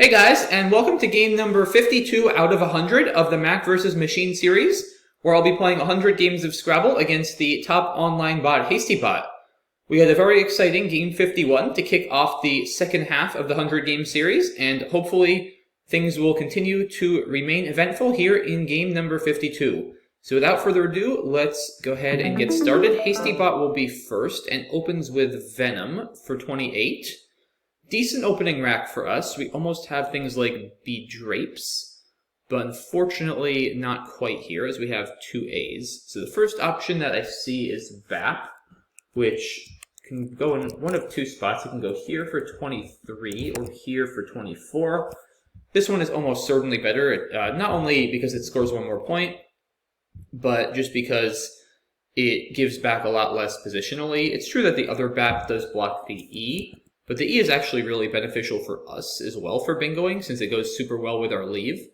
Hey guys, and welcome to game number 52 out of 100 of the Mack vs. Machine series, where I'll be playing 100 games of Scrabble against the top online bot, HastyBot. We had a very exciting game 51 to kick off the second half of the 100 game series, and hopefully things will continue to remain eventful here in game number 52. So without further ado, let's go ahead and get started. HastyBot will be first and opens with Venom for 28. Decent opening rack for us. We almost have things like Bedrapes, but unfortunately not quite here as we have two A's. So the first option that I see is VAP, which can go in one of two spots. It can go here for 23 or here for 24. This one is almost certainly better, not only because it scores one more point, but just because it gives back a lot less positionally. It's true that the other BAP does block the E, but the E is actually really beneficial for us as well for bingoing, since it goes super well with our leave.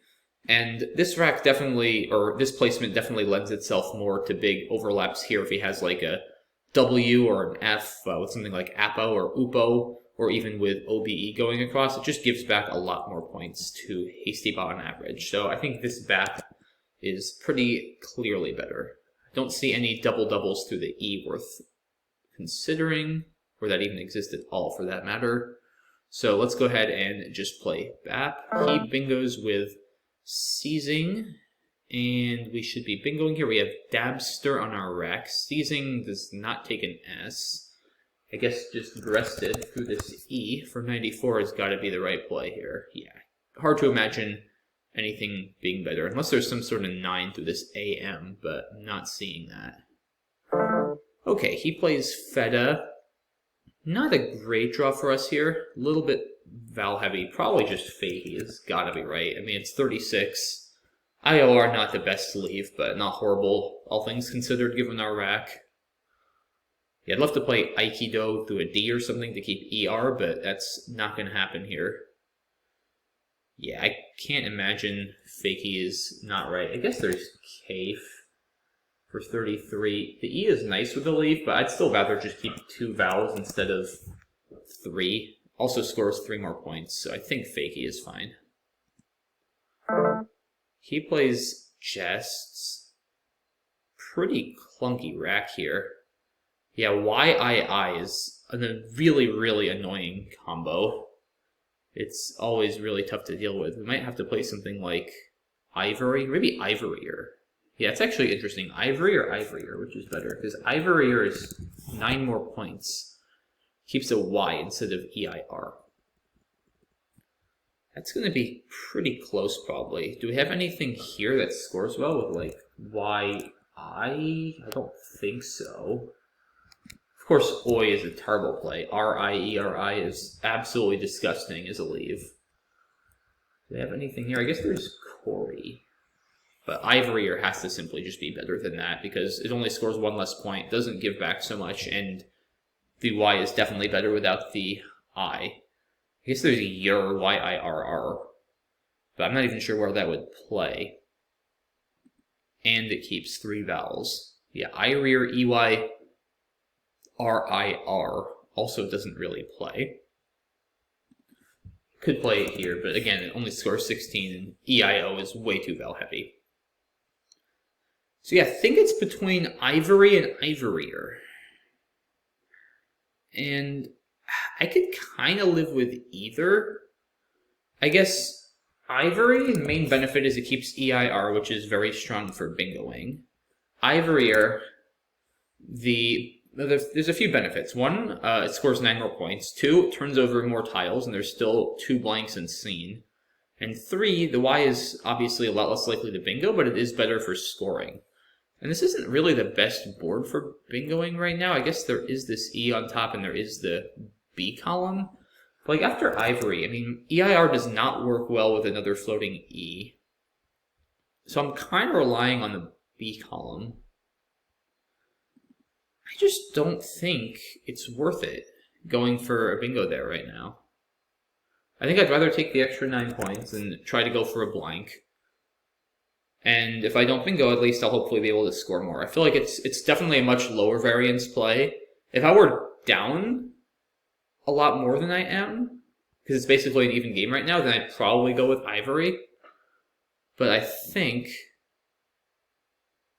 And this rack definitely, or this placement definitely lends itself more to big overlaps here if he has like a W or an F with something like APO or UPO, or even with OBE going across. It just gives back a lot more points to HastyBot on average. So I think this BAP is pretty clearly better. I don't see any double-doubles through the E worth considering, or that even exists at all for that matter. So let's go ahead and just play BAP. He bingos with Seizing, and we should be bingoing here. We have Dabster on our rack. Seizing does not take an S. I guess just Breasted through this E for 94 has got to be the right play here. Yeah, hard to imagine anything being better, unless there's some sort of 9 through this AM, but I'm not seeing that. Okay, he plays Feta. Not a great draw for us here. A little bit Val heavy. Probably just Fakey has got to be right. I mean, it's 36. IOR not the best to leave, but not horrible, all things considered, given our rack. Yeah, I'd love to play Aikido through a D or something to keep ER, but that's not going to happen here. Yeah, I can't imagine Fakey is not right. I guess there's Kaif for 33. The E is nice with the leaf, but I'd still rather just keep 2 vowels instead of 3. Also scores 3 more points, so I think Fakey is fine. He plays Jests. Pretty clunky rack here. Yeah, YII is a really, really annoying combo. It's always really tough to deal with. We might have to play something like Ivory, maybe Ivorier. Yeah, it's actually interesting. Ivory or Ivorier, which is better? Because Ivorier is 9 more points. Keeps a Y instead of EIR. That's going to be pretty close, probably. Do we have anything here that scores well with, like, YI? I don't think so. Of course, Oi is a terrible play. RIERI is absolutely disgusting as a leave. Do we have anything here? I guess there's Corey. But Ivorier has to simply just be better than that, because it only scores 1 less point, doesn't give back so much, and the Y is definitely better without the I. I guess there's a YIRR, YIRR, but I'm not even sure where that would play. And it keeps 3 vowels. Yeah, Irir, EY, RIR also doesn't really play. Could play it here, but again, it only scores 16, and EIO is way too vowel heavy. So yeah, I think it's between Ivory and Ivorier. And I could kind of live with either. I guess Ivory, the main benefit is it keeps EIR, which is very strong for bingoing. Ivorier, there's a few benefits. 1, it scores 9 more points. 2, it turns over more tiles, and there's still 2 blanks in scene. And 3, the Y is obviously a lot less likely to bingo, but it is better for scoring. And this isn't really the best board for bingoing right now. I guess there is this E on top and there is the B column. But like after Ivory, I mean, EIR does not work well with another floating E. So I'm kind of relying on the B column. I just don't think it's worth it going for a bingo there right now. I think I'd rather take the extra 9 points and try to go for a blank. And if I don't bingo, at least I'll hopefully be able to score more. I feel like it's definitely a much lower variance play. If I were down a lot more than I am, because it's basically an even game right now, then I'd probably go with ivory. But I think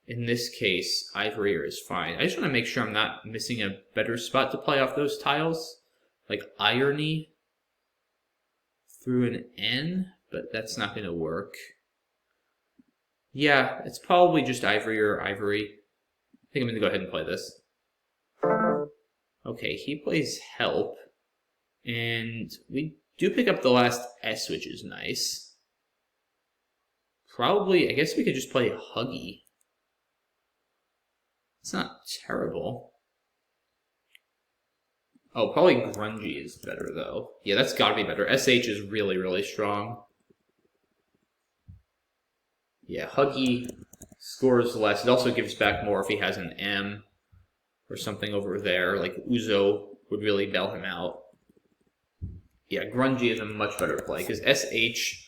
in this case, ivory is fine. I just want to make sure I'm not missing a better spot to play off those tiles, like irony through an N, but that's not going to work. Yeah, it's probably just ivory or ivory. I think I'm going to go ahead and play this. Okay, he plays help, and we do pick up the last S, which is nice. Probably, I guess we could just play Huggy. It's not terrible. Oh, probably Grungy is better, though. Yeah, that's gotta be better. SH is really, really strong. Yeah, Huggy scores less. It also gives back more if he has an M or something over there. Like Uzo would really bail him out. Yeah, Grungy is a much better play, because SH,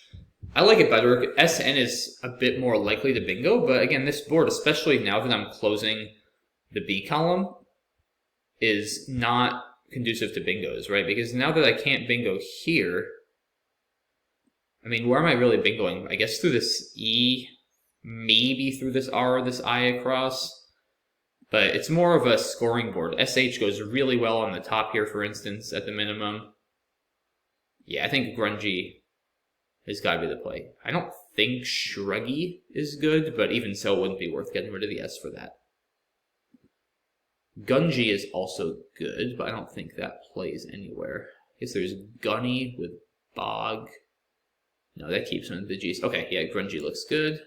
I like it better. SN is a bit more likely to bingo, but again, this board, especially now that I'm closing the B column, is not conducive to bingos, right? Because now that I can't bingo here, I mean, where am I really bingoing? I guess through this E, maybe through this R or this I across, but it's more of a scoring board. SH goes really well on the top here, for instance, at the minimum. Yeah, I think Grungy has got to be the play. I don't think Shruggy is good, but even so, it wouldn't be worth getting rid of the S for that. Gungy is also good, but I don't think that plays anywhere. I guess there's Gunny with Bog. No, that keeps him in the G's. Okay, yeah, Grungy looks good.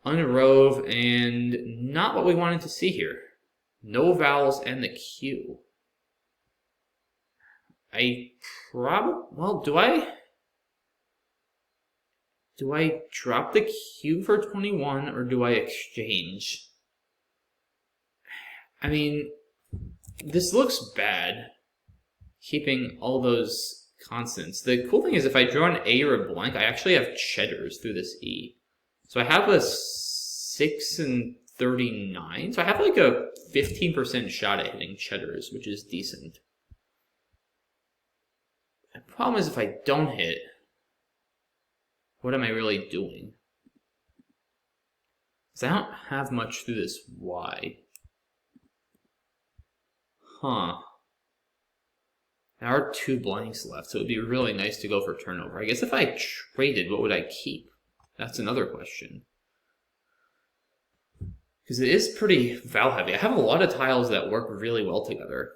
Unrove, and not what we wanted to see here. No vowels and the Q. Well, do I drop the Q for 21, or do I exchange? I mean, this looks bad, keeping all those constants. The cool thing is if I draw an A or a blank, I actually have cheddars through this E. So I have a 6 and 39. So I have like a 15% shot at hitting cheddars, which is decent. The problem is if I don't hit, what am I really doing? Because I don't have much through this Y. Huh. There are 2 blanks left, so it would be really nice to go for turnover. I guess if I traded, what would I keep? That's another question. Because it is pretty vowel heavy. I have a lot of tiles that work really well together.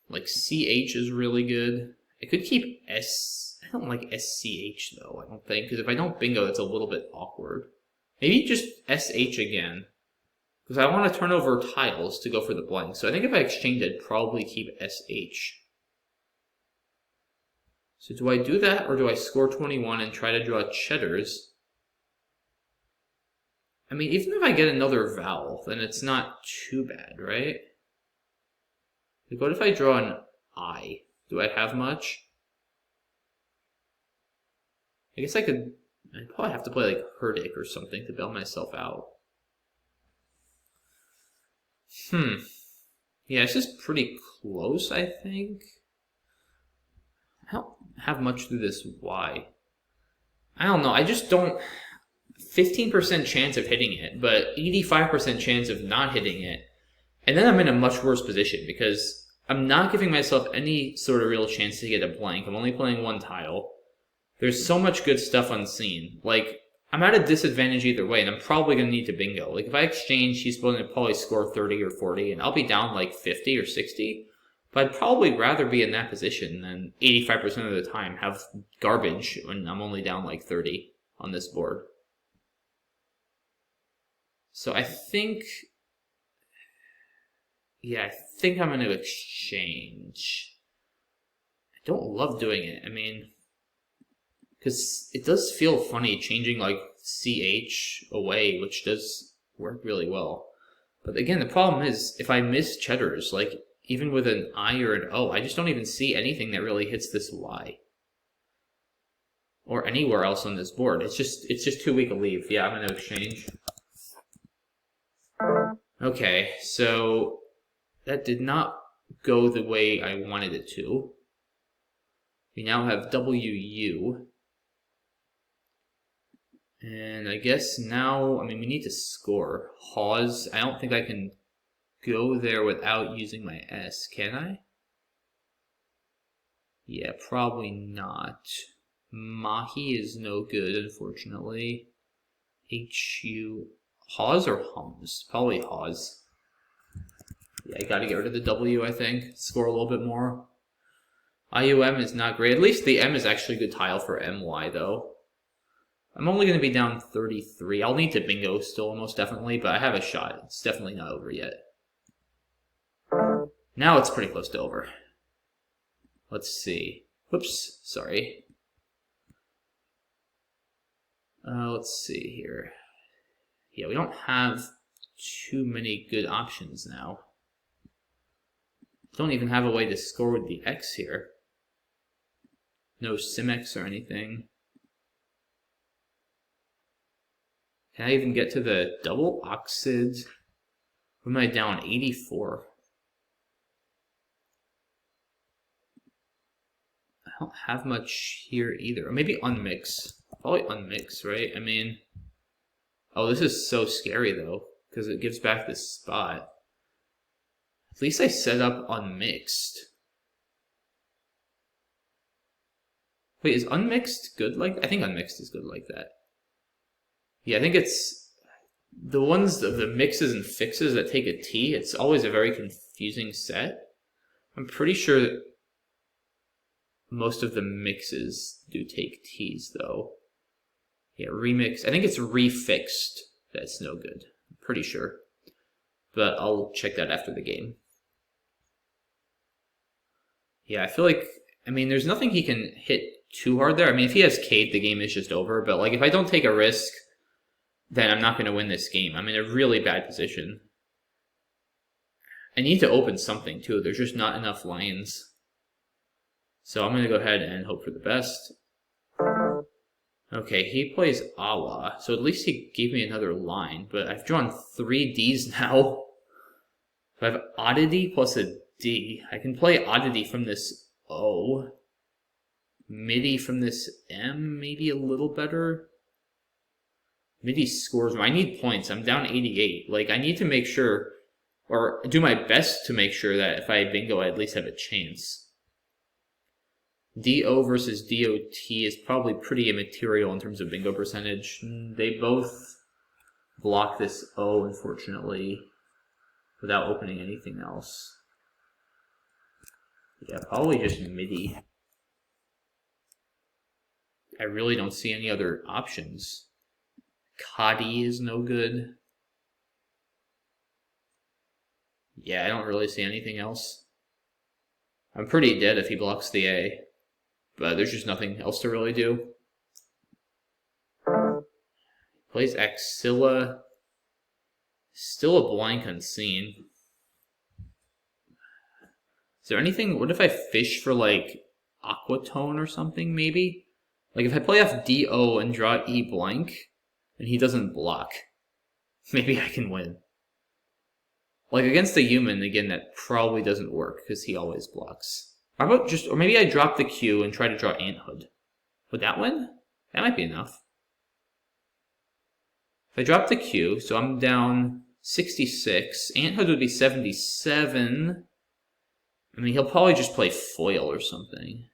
Like CH is really good. I could keep S. I don't like SCH though, I don't think. Because if I don't bingo, that's a little bit awkward. Maybe just SH again. Because I want to turn over tiles to go for the blank. So I think if I exchange, I'd probably keep SH. So do I do that, or do I score 21 and try to draw cheddars? I mean, even if I get another vowel, then it's not too bad, right? Like, what if I draw an I? Do I have much? I guess I'd probably have to play like Herdic or something to bail myself out. Yeah, it's just pretty close, I think. I don't have much through this Y. I don't know, I just don't... 15% chance of hitting it, but 85% chance of not hitting it. And then I'm in a much worse position because I'm not giving myself any sort of real chance to get a blank. I'm only playing 1 tile. There's so much good stuff unseen. Like, I'm at a disadvantage either way, and I'm probably going to need to bingo. Like, if I exchange, he's going to probably score 30 or 40, and I'll be down like 50 or 60. But I'd probably rather be in that position than 85% of the time have garbage when I'm only down like 30 on this board. So I think... yeah, I think I'm going to exchange. I don't love doing it. I mean... because it does feel funny changing like CH away, which does work really well. But again, the problem is if I miss cheddars, like even with an I or an O, I just don't even see anything that really hits this Y. Or anywhere else on this board. It's just too weak a leave. Yeah, I'm going to exchange. Okay, so that did not go the way I wanted it to. We now have WU. And I guess now, I mean, we need to score. Hawes, I don't think I can go there without using my S, can I? Yeah, probably not. Mahi is no good, unfortunately. HU, Hawes or Hums? Probably Hawes. Yeah, I gotta get rid of the W, I think. Score a little bit more. IUM is not great. At least the M is actually a good tile for MY, though. I'm only going to be down 33. I'll need to bingo still, most definitely, but I have a shot. It's definitely not over yet. Now it's pretty close to over. Let's see. Whoops, sorry. Let's see here. Yeah, we don't have too many good options now. Don't even have a way to score with the X here. No Simex or anything. Can I even get to the double oxid? What am I down? 84. I don't have much here either. Or maybe unmix. Probably unmix, right? I mean, oh, this is so scary though, because it gives back this spot. At least I set up unmixed. Wait, is unmixed good like? I think unmixed is good like that. Yeah, I think it's the ones of the mixes and fixes that take a T. It's always a very confusing set. I'm pretty sure that most of the mixes do take T's though. Yeah, remix. I think it's refixed. That's no good. I'm pretty sure. But I'll check that after the game. Yeah, I feel like, I mean, there's nothing he can hit too hard there. I mean, if he has Kate, the game is just over. But like, if I don't take a risk, then I'm not going to win this game. I'm in a really bad position. I need to open something too. There's just not enough lines. So I'm going to go ahead and hope for the best. Okay, he plays Awa, so at least he gave me another line, but I've drawn 3 Ds now. If I have oddity plus a D, I can play oddity from this O. MIDI from this M, maybe a little better. MIDI scores, I need points, I'm down 88. Like, I need to make sure, or do my best to make sure that if I bingo, I at least have a chance. DO versus DOT is probably pretty immaterial in terms of bingo percentage. They both block this O, unfortunately, without opening anything else. Yeah, probably just MIDI. I really don't see any other options. Kadi is no good. Yeah, I don't really see anything else. I'm pretty dead if he blocks the A. But there's just nothing else to really do. Plays Axilla. Still a blank unseen. Is there anything? What if I fish for like Aquatone or something maybe? Like if I play off DO and draw E blank and he doesn't block, maybe I can win. Like against the human, again, that probably doesn't work because he always blocks. How about just, or maybe I drop the Q and try to draw Anthood. Would that win? That might be enough. If I drop the Q, so I'm down 66. Anthood would be 77. I mean, he'll probably just play foil or something.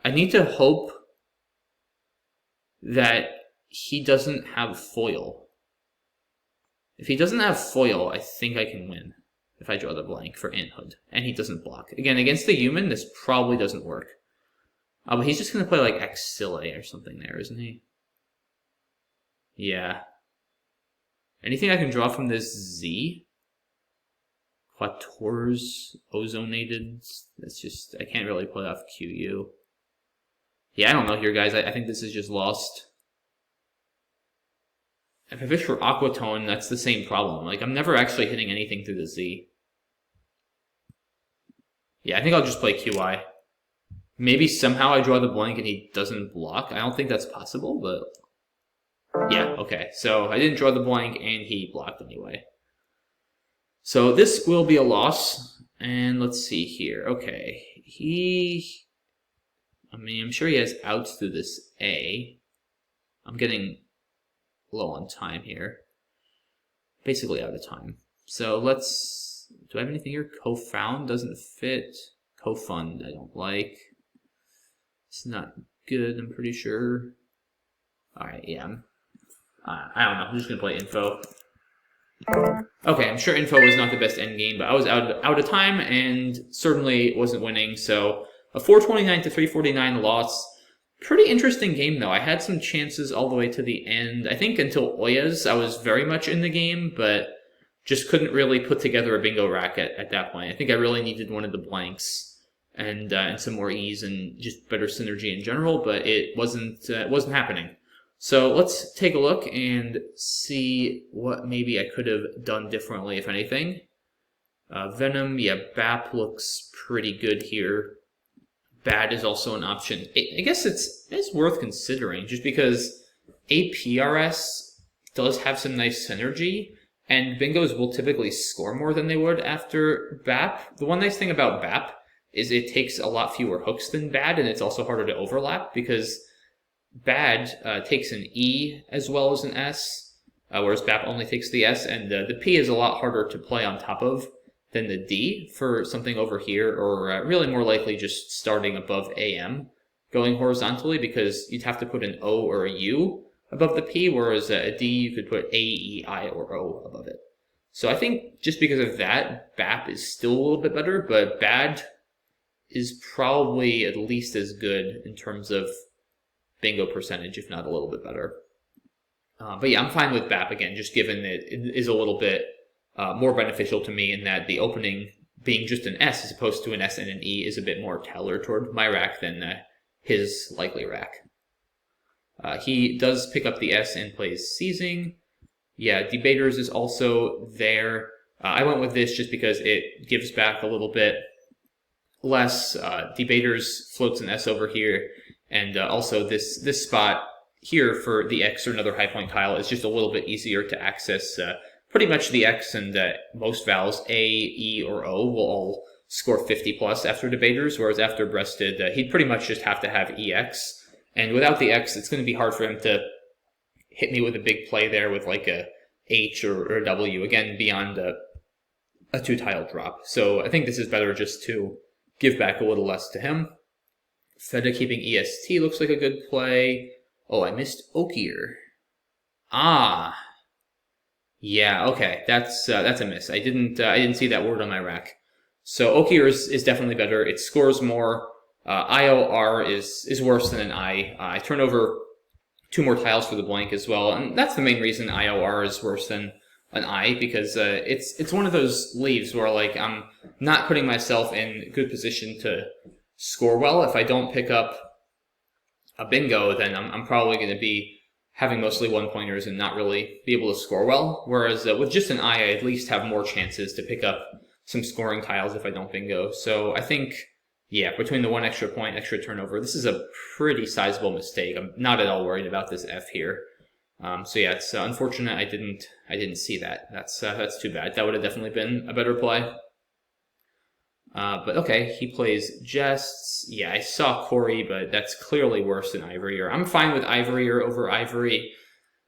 I need to hope that he doesn't have foil. If he doesn't have foil, I think I can win. If I draw the blank for Anthood, and he doesn't block. Again, against the human, this probably doesn't work. But he's just going to play like Axilla or something there, isn't he? Yeah. Anything I can draw from this Z? Quatorze, ozonated. That's just, I can't really play off QU. Yeah, I don't know here, guys. I think this is just lost. If I fish for Aquatone, that's the same problem. Like, I'm never actually hitting anything through the Z. Yeah, I think I'll just play QI. Maybe somehow I draw the blank and he doesn't block. I don't think that's possible, but... yeah, okay. So I didn't draw the blank and he blocked anyway. So this will be a loss. And let's see here. Okay. I mean, I'm sure he has outs through this A. I'm getting low on time here. Basically out of time. So let's... Do I have anything here? Co-found doesn't fit. Co-fund I don't like. It's not good, I'm pretty sure. Alright, yeah. I don't know, I'm just gonna play info. Okay, I'm sure info was not the best endgame, but I was out of time and certainly wasn't winning, so a 429 to 349 loss. Pretty interesting game, though. I had some chances all the way to the end. I think until Oyas, I was very much in the game, but just couldn't really put together a bingo rack at that point. I think I really needed one of the blanks and some more ease and just better synergy in general, but it wasn't happening. So let's take a look and see what maybe I could have done differently, if anything. Venom, yeah, BAP looks pretty good here. Bad is also an option. I guess it's worth considering, just because APRS does have some nice synergy, and bingos will typically score more than they would after BAP. The one nice thing about BAP is it takes a lot fewer hooks than bad, and it's also harder to overlap, because bad takes an E as well as an S, whereas BAP only takes the S, and the P is a lot harder to play on top of than the D for something over here, or really more likely just starting above AM, going horizontally, because you'd have to put an O or a U above the P, whereas a D you could put A, E, I, or O above it. So I think just because of that, BAP is still a little bit better, but bad is probably at least as good in terms of bingo percentage, if not a little bit better. But yeah, I'm fine with BAP again, just given that it is a little bit more beneficial to me in that the opening being just an S as opposed to an S and an E is a bit more tailored toward my rack than his likely rack. He does pick up the S and plays Seizing. Yeah, Debaters is also there. I went with this just because it gives back a little bit less. Debaters floats an S over here, and also this spot here for the X or another high point tile is just a little bit easier to access. Pretty much the X and most vowels, A, E, or O, will all score 50 plus after Debaters, whereas after Breasted, he'd pretty much just have to have EX. And without the X, it's going to be hard for him to hit me with a big play there with like a H or a W, again, beyond a 2-tile drop. So I think this is better just to give back a little less to him. Feta keeping EST looks like a good play. Oh, I missed Okier. Ah. Yeah, okay, that's a miss. I didn't see that word on my rack. So Okier is definitely better. It scores more. IOR is worse than an I. I turn over 2 more tiles for the blank as well, and that's the main reason IOR is worse than an I, because it's one of those leaves where like I'm not putting myself in good position to score well. If I don't pick up a bingo, then I'm probably going to be having mostly 1-pointers and not really be able to score well. Whereas with just an I at least have more chances to pick up some scoring tiles if I don't bingo. So I think, yeah, between the 1 extra point, extra turnover, this is a pretty sizable mistake. I'm not at all worried about this F here. So yeah, it's unfortunate I didn't see that. That's too bad. That would have definitely been a better play. But okay, he plays Jests. Yeah, I saw Corey, but that's clearly worse than Ivory. I'm fine with Ivory over Ivory.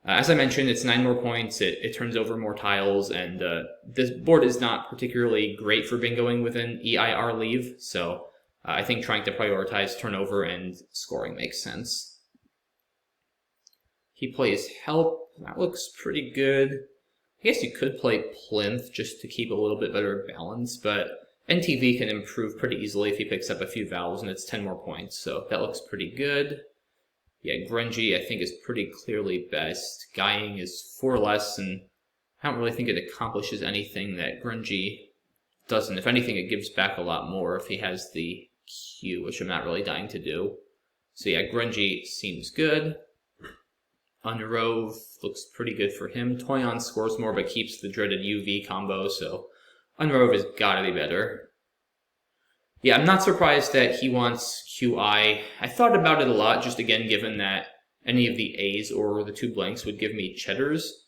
As I mentioned, it's 9 more points. It turns over more tiles, and this board is not particularly great for bingoing with an EIR leave. So I think trying to prioritize turnover and scoring makes sense. He plays Help. That looks pretty good. I guess you could play Plinth just to keep a little bit better balance, but NTV can improve pretty easily if he picks up a few vowels, and it's 10 more points, so that looks pretty good. Yeah, Grungy I think is pretty clearly best. Guying is 4 less, and I don't really think it accomplishes anything that Grungy doesn't. If anything, it gives back a lot more if he has the Q, which I'm not really dying to do. So yeah, Grungy seems good. Unrove looks pretty good for him. Toyon scores more but keeps the dreaded UV combo, so Unrove has gotta be better. Yeah, I'm not surprised that he wants QI. I thought about it a lot, just again, given that any of the A's or the 2 blanks would give me cheddars.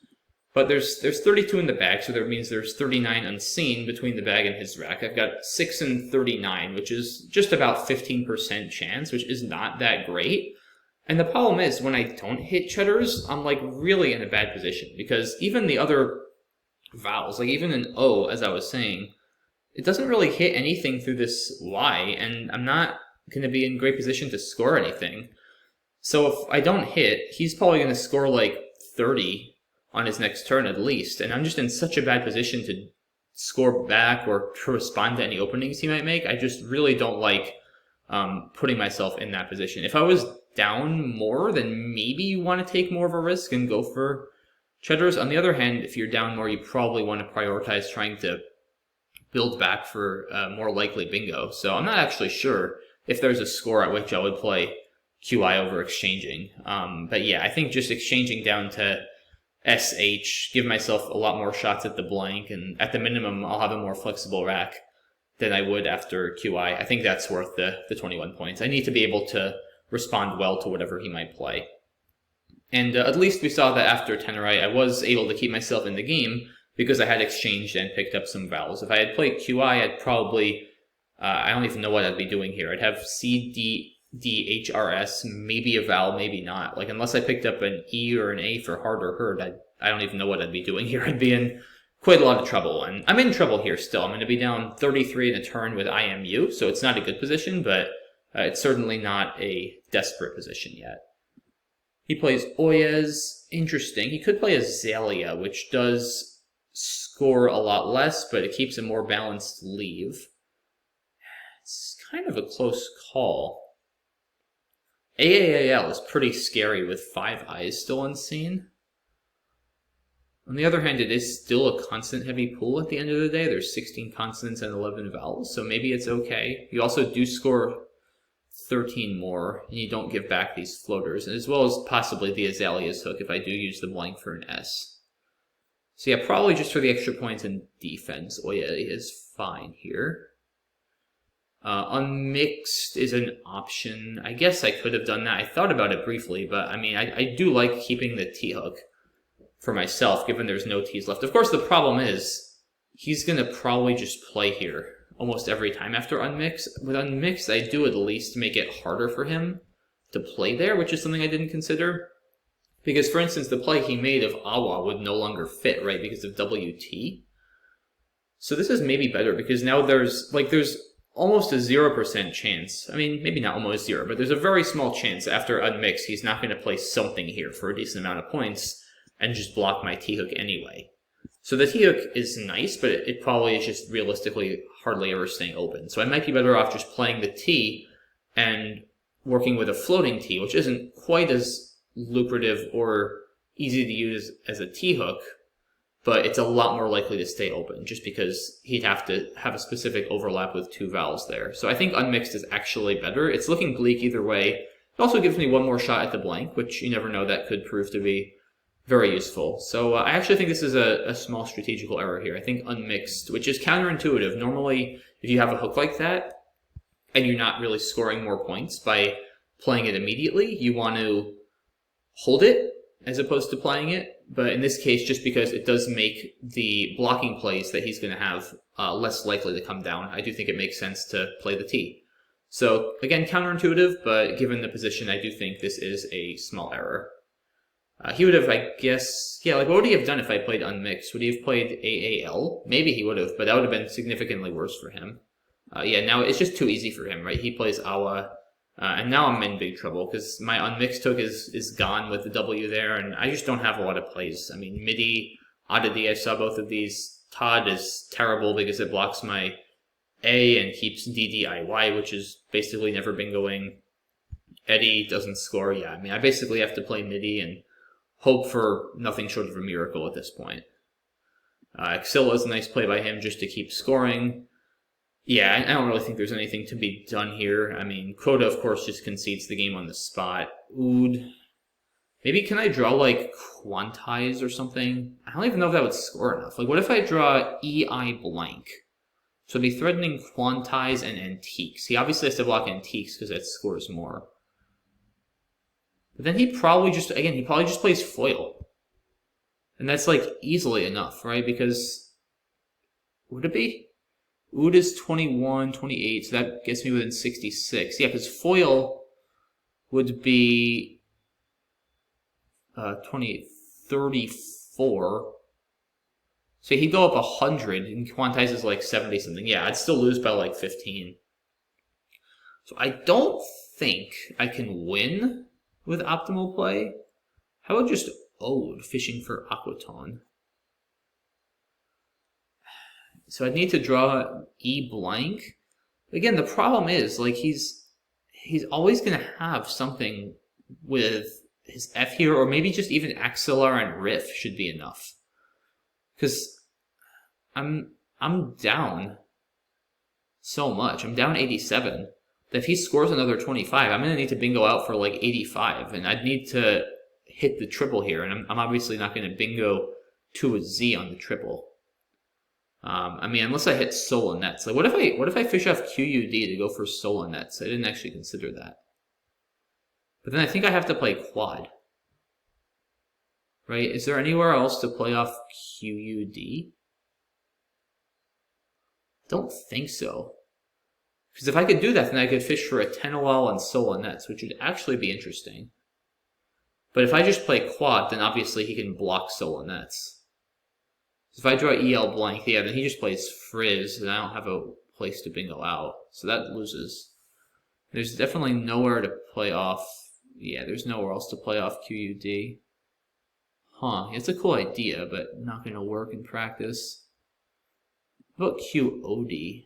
But there's 32 in the bag, so that means there's 39 unseen between the bag and his rack. I've got 6 and 39, which is just about 15% chance, which is not that great. And the problem is, when I don't hit cheddars, I'm like really in a bad position, because even the other vowels, like even an O, as I was saying, it doesn't really hit anything through this Y, and I'm not going to be in great position to score anything. So if I don't hit, he's probably going to score like 30 on his next turn at least, and I'm just in such a bad position to score back or to respond to any openings he might make. I just really don't like putting myself in that position. If I was down more, then maybe you want to take more of a risk and go for cheddars. On the other hand, if you're down more, you probably want to prioritize trying to build back for more likely bingo. So I'm not actually sure if there's a score at which I would play QI over exchanging. But yeah, I think just exchanging down to SH, give myself a lot more shots at the blank, and at the minimum, I'll have a more flexible rack than I would after QI. I think that's worth the 21 points. I need to be able to respond well to whatever he might play. And at least we saw that after Tenorite, I was able to keep myself in the game because I had exchanged and picked up some vowels. If I had played QI, I'd probably, I don't even know what I'd be doing here. I'd have C, D, D, H, R, S, maybe a vowel, maybe not. Like, unless I picked up an E or an A for hard or heard, I don't even know what I'd be doing here. I'd be in quite a lot of trouble, and I'm in trouble here still. I'm going to be down 33 in a turn with IMU, so it's not a good position, but it's certainly not a desperate position yet. He plays Oyez. Interesting. He could play Azalea, which does score a lot less, but it keeps a more balanced leave. It's kind of a close call. AAAL is pretty scary with 5 eyes still unseen. On the other hand, it is still a consonant-heavy pool at the end of the day. There's 16 consonants and 11 vowels, so maybe it's okay. You also do score 13 more, and you don't give back these floaters, as well as possibly the Azalea's hook if I do use the blank for an S. So yeah, probably just for the extra points and defense, Oya is fine here. Unmixed is an option. I guess I could have done that. I thought about it briefly, but I mean, I do like keeping the T-hook for myself, given there's no T's left. Of course, the problem is he's going to probably just play here almost every time after Unmixed. With Unmixed, I do at least make it harder for him to play there, which is something I didn't consider. Because, for instance, the play he made of Awa would no longer fit, right, because of WT. So this is maybe better, because now there's almost a 0% chance. I mean, maybe not almost 0, but there's a very small chance after Unmixed he's not going to play something here for a decent amount of points and just block my T-hook anyway. So the T-hook is nice, but it probably is just realistically hardly ever staying open. So I might be better off just playing the T and working with a floating T, which isn't quite as lucrative or easy to use as a T-hook, but it's a lot more likely to stay open just because he'd have to have a specific overlap with 2 vowels there. So I think Unmixed is actually better. It's looking bleak either way. It also gives me one more shot at the blank, which you never know, that could prove to be very useful. So I actually think this is a small strategical error here. I think Unmixed, which is counterintuitive. Normally, if you have a hook like that, and you're not really scoring more points by playing it immediately, you want to hold it as opposed to playing it. But in this case, just because it does make the blocking plays that he's going to have less likely to come down, I do think it makes sense to play the T. So again, counterintuitive, but given the position, I do think this is a small error. He would have, I guess, yeah, like what would he have done if I played Unmixed? Would he have played AAL? Maybe he would have, but that would have been significantly worse for him. Yeah, now it's just too easy for him, right? He plays Awa, and now I'm in big trouble because my Unmixed hook is gone with the W there, and I just don't have a lot of plays. I mean, MIDI, Oddity, I saw both of these. Todd is terrible because it blocks my A and keeps DDIY, which has basically never been going. Eddie doesn't score. Yeah, I mean, I basically have to play MIDI and hope for nothing short of a miracle at this point. Axilla is a nice play by him just to keep scoring. Yeah, I don't really think there's anything to be done here. I mean, Crota, of course, just concedes the game on the spot. Oud. Maybe can I draw, like, Quantize or something? I don't even know if that would score enough. Like, what if I draw EI blank? So I'd be threatening Quantize and Antiques. He obviously has to block Antiques because that scores more. But then he probably just plays foil. And that's like easily enough, right? Because, would it be? Oud is 21, 28, so that gets me within 66. Yeah, because foil would be 28, 34. So he'd go up 100, and quantize is like 70 something. Yeah, I'd still lose by like 15. So I don't think I can win with optimal play. How about just Ode, fishing for Aquaton? So I'd need to draw E blank. Again, the problem is, like, he's always going to have something with his F here, or maybe just even Axelar and Riff should be enough. Because I'm down so much. I'm down 87. That if he scores another 25, I'm going to need to bingo out for like 85, and I'd need to hit the triple here, and I'm obviously not going to bingo to a Z on the triple. I mean, unless I hit solo nets. Like, what if I fish off QUD to go for solo nets? I didn't actually consider that. But then I think I have to play quad. Right? Is there anywhere else to play off QUD? Don't think so. Because if I could do that, then I could fish for a Tenowal and solo nets, which would actually be interesting. But if I just play quad, then obviously he can block solo nets. So if I draw EL blank, yeah, then he just plays Frizz, and I don't have a place to bingo out. So that loses. There's definitely nowhere to play off. Yeah, there's nowhere else to play off QUD. Huh, it's a cool idea, but not going to work in practice. What about QOD?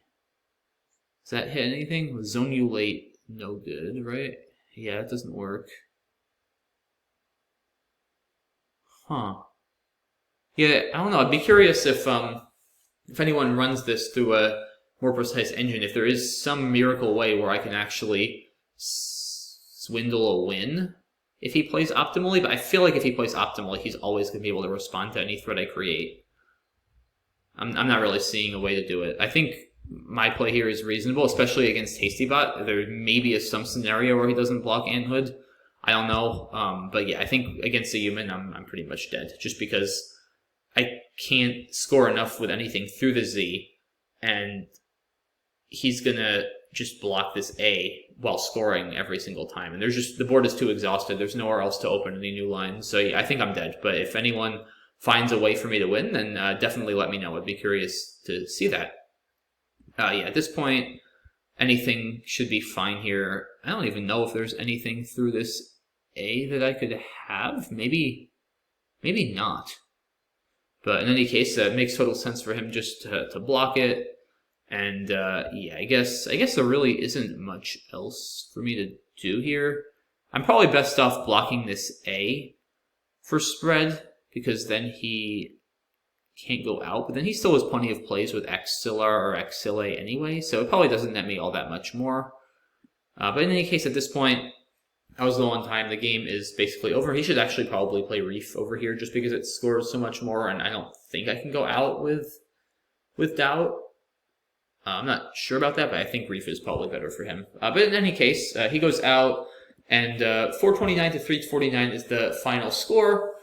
Does that hit anything? Zonulate, no good, right? Yeah, it doesn't work. Huh. Yeah, I don't know. I'd be curious if anyone runs this through a more precise engine, if there is some miracle way where I can actually swindle a win if he plays optimally. But I feel like if he plays optimally, he's always going to be able to respond to any threat I create. I'm not really seeing a way to do it. I think my play here is reasonable, especially against HastyBot. There maybe is some scenario where he doesn't block Anthood. I don't know. But yeah, I think against the human, I'm pretty much dead. Just because I can't score enough with anything through the Z, and he's gonna just block this A while scoring every single time. And there's just, the board is too exhausted. There's nowhere else to open any new lines. So yeah, I think I'm dead. But if anyone finds a way for me to win, then definitely let me know. I'd be curious to see that. Yeah, at this point, anything should be fine here. I don't even know if there's anything through this A that I could have. Maybe not. But in any case, it makes total sense for him just to block it. And yeah, I guess there really isn't much else for me to do here. I'm probably best off blocking this A for spread, because then he can't go out. But then he still has plenty of plays with Axillar or Axile anyway, so it probably doesn't net me all that much more. But in any case, at this point, I was low on time. The game is basically over. He should actually probably play Reef over here just because it scores so much more, and I don't think I can go out with Doubt. I'm not sure about that, but I think Reef is probably better for him. But in any case, he goes out, and 429 to 349 is the final score.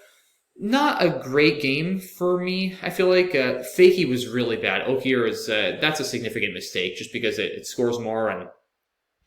Not a great game for me. I feel like Fakey was really bad. Okier is that's a significant mistake just because it scores more and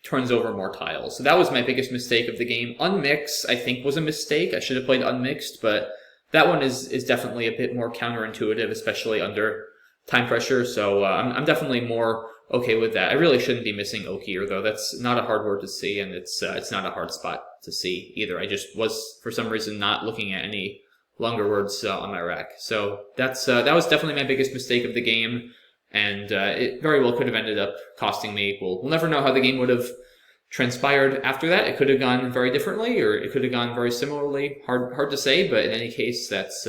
turns over more tiles. So that was my biggest mistake of the game. Unmix, I think, was a mistake. I should have played unmixed, but that one is definitely a bit more counterintuitive, especially under time pressure. So I'm definitely more okay with that. I really shouldn't be missing Okier, though. That's not a hard word to see, and it's not a hard spot to see either. I just was, for some reason, not looking at any longer words on my rack. So that was definitely my biggest mistake of the game, and it very well could have ended up costing me. We'll never know how the game would have transpired after that. It could have gone very differently, or it could have gone very similarly. Hard to say, but in any case, that's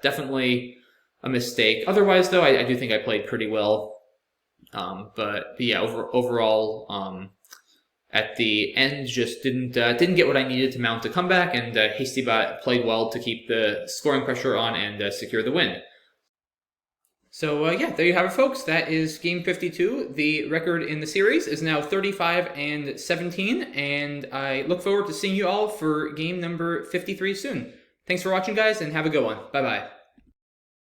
definitely a mistake. Otherwise, though, I do think I played pretty well. But yeah, overall, at the end, just didn't get what I needed to mount a comeback, and HastyBot played well to keep the scoring pressure on and secure the win. So yeah, there you have it, folks. That is game 52. The record in the series is now 35-17, and I look forward to seeing you all for game number 53 soon. Thanks for watching, guys, and have a good one. Bye-bye.